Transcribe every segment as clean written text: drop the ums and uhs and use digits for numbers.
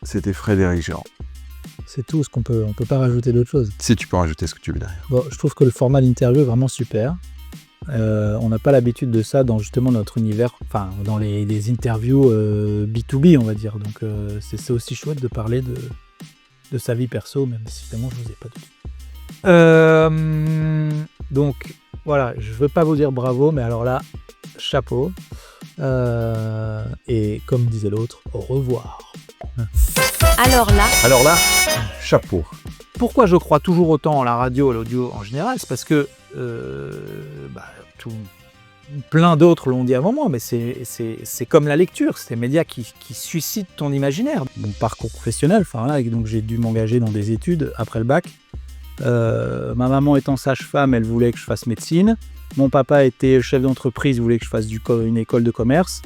C'était Frédéric Gérand. C'est tout, on peut pas rajouter d'autre chose. Si tu peux rajouter ce que tu veux derrière. Bon, je trouve que le format d'interview est vraiment super. On n'a pas l'habitude de ça dans justement notre univers, enfin dans les interviews B2B, on va dire. Donc c'est aussi chouette de parler de sa vie perso, même si évidemment je ne vous ai pas dit. Donc voilà, je ne veux pas vous dire bravo, mais alors là, chapeau. Et comme disait l'autre, au revoir. Alors là, Chapeau. Pourquoi je crois toujours autant en la radio et l'audio en général, c'est parce que plein d'autres l'ont dit avant moi, mais c'est comme la lecture, c'est des médias qui suscitent ton imaginaire. Mon parcours professionnel, donc j'ai dû m'engager dans des études après le bac. Ma maman étant sage-femme, elle voulait que je fasse médecine. Mon papa était chef d'entreprise, il voulait que je fasse une école de commerce.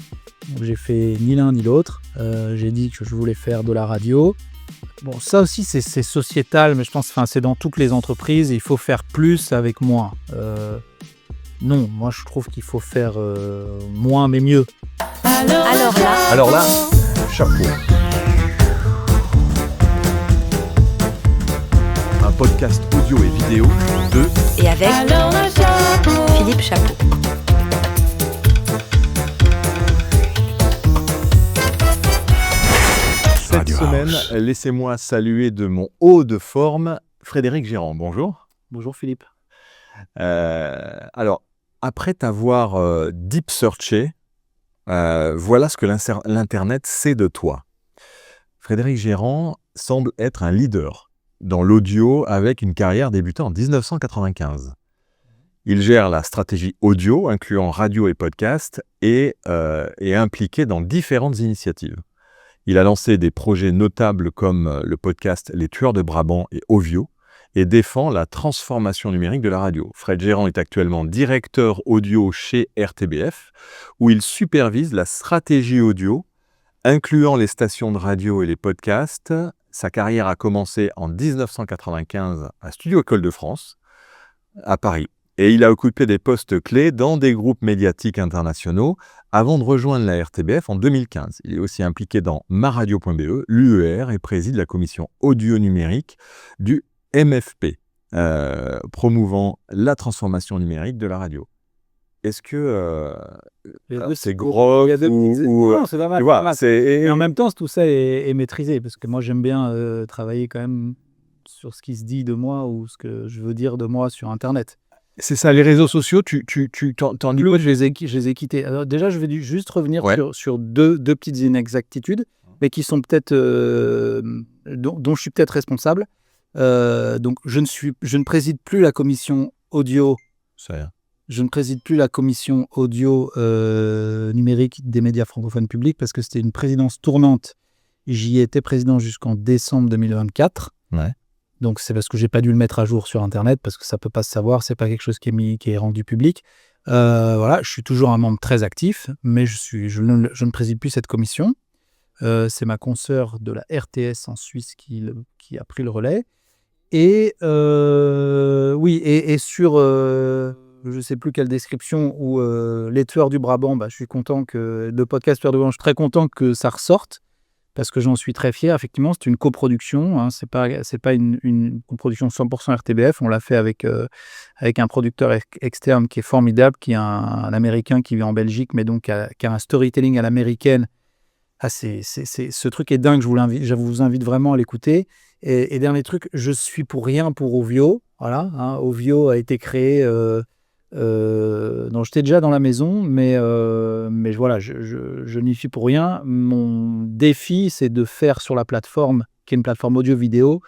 Donc j'ai fait ni l'un ni l'autre. J'ai dit que je voulais faire de la radio. Bon, ça aussi c'est sociétal, mais je pense que c'est dans toutes les entreprises. Il faut faire plus avec moins. Non, moi je trouve qu'il faut faire moins mais mieux. Alors là, chapeau. Un podcast audio et vidéo de et avec Philippe Chapeau. Cette semaine, laissez-moi saluer de mon haut de forme Frédéric Gérand. Bonjour. Bonjour Philippe. Alors, après t'avoir deep searché, voilà ce que l'Internet sait de toi. Frédéric Gérand semble être un leader dans l'audio avec une carrière débutant en 1995. Il gère la stratégie audio, incluant radio et podcast, et est impliqué dans différentes initiatives. Il a lancé des projets notables comme le podcast Les Tueurs de Brabant et Ovio, et défend la transformation numérique de la radio. Fred Gérand est actuellement directeur audio chez RTBF, où il supervise la stratégie audio, incluant les stations de radio et les podcasts. Sa carrière a commencé en 1995 à Studio École de France, à Paris. Et il a occupé des postes clés dans des groupes médiatiques internationaux avant de rejoindre la RTBF en 2015. Il est aussi impliqué dans maradio.be, l'UER, et préside la commission audio numérique du MFP, promouvant la transformation numérique de la radio. Est-ce que c'est gros ou non, c'est pas mal. Tu vois, Et en même temps, tout ça est maîtrisé, parce que moi j'aime bien travailler quand même sur ce qui se dit de moi ou ce que je veux dire de moi sur Internet. C'est ça, les réseaux sociaux, t'en dis quoi? Je les ai quittés. Alors, déjà, je vais juste revenir sur deux petites inexactitudes, mais qui sont peut-être dont je suis peut-être responsable. Donc, je ne préside plus la commission audio. Je ne préside plus la commission audio numérique des médias francophones publics parce que c'était une présidence tournante. J'y étais président jusqu'en décembre 2024. Ouais. Donc, c'est parce que j'ai pas dû le mettre à jour sur Internet parce que ça peut pas se savoir, c'est pas quelque chose qui est rendu public. Voilà, je suis toujours un membre très actif, mais je ne préside plus cette commission. C'est ma consoeur de la RTS en Suisse qui a pris le relais. Et sur je sais plus quelle description où les Tueurs du Brabant, je suis content que le podcast Tueurs du Brabant, je suis très content que ça ressorte. Parce que j'en suis très fier. Effectivement, c'est une coproduction. Hein, c'est pas une coproduction 100% RTBF. On l'a fait avec un producteur externe qui est formidable, qui est un Américain qui vit en Belgique, mais donc qui a un storytelling à l'américaine. Ce truc est dingue. Je vous invite vraiment à l'écouter. Et dernier truc, je suis pour rien pour Ovio. Voilà. Hein, Ovio a été créé. J'étais déjà dans la maison, mais voilà, je n'y suis pour rien. Mon défi, c'est de faire sur la plateforme, qui est une plateforme audio-vidéo,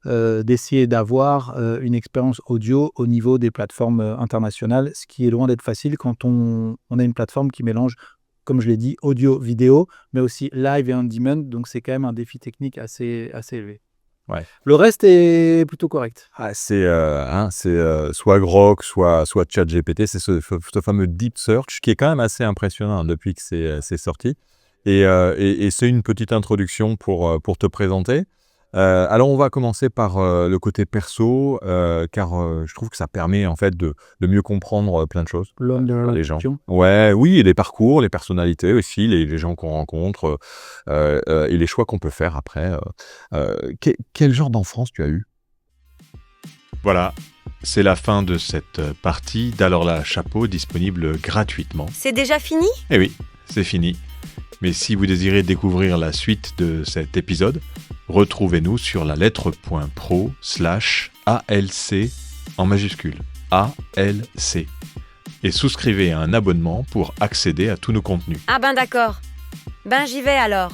d'essayer d'avoir une expérience audio au niveau des plateformes internationales, ce qui est loin d'être facile quand on a une plateforme qui mélange, comme je l'ai dit, audio-vidéo, mais aussi live et on-demand, donc c'est quand même un défi technique assez élevé. Ouais. Le reste est plutôt correct. C'est soit Grok, soit ChatGPT, c'est ce fameux Deep Search qui est quand même assez impressionnant depuis que c'est sorti. Et c'est une petite introduction pour te présenter. Alors, on va commencer par le côté perso, car je trouve que ça permet en fait de mieux comprendre plein de choses. L'homme de la Les gens. discussion. Ouais, oui, et les parcours, les personnalités aussi, les gens qu'on rencontre, et les choix qu'on peut faire après. Quel genre d'enfance tu as eu? Voilà, c'est la fin de cette partie d'Alors là, chapeau, disponible gratuitement. C'est déjà fini? Eh oui, c'est fini. Mais si vous désirez découvrir la suite de cet épisode, retrouvez-nous sur la lettre.pro/ALC en majuscule, ALC. Et souscrivez à un abonnement pour accéder à tous nos contenus. Ah ben d'accord. Ben j'y vais alors.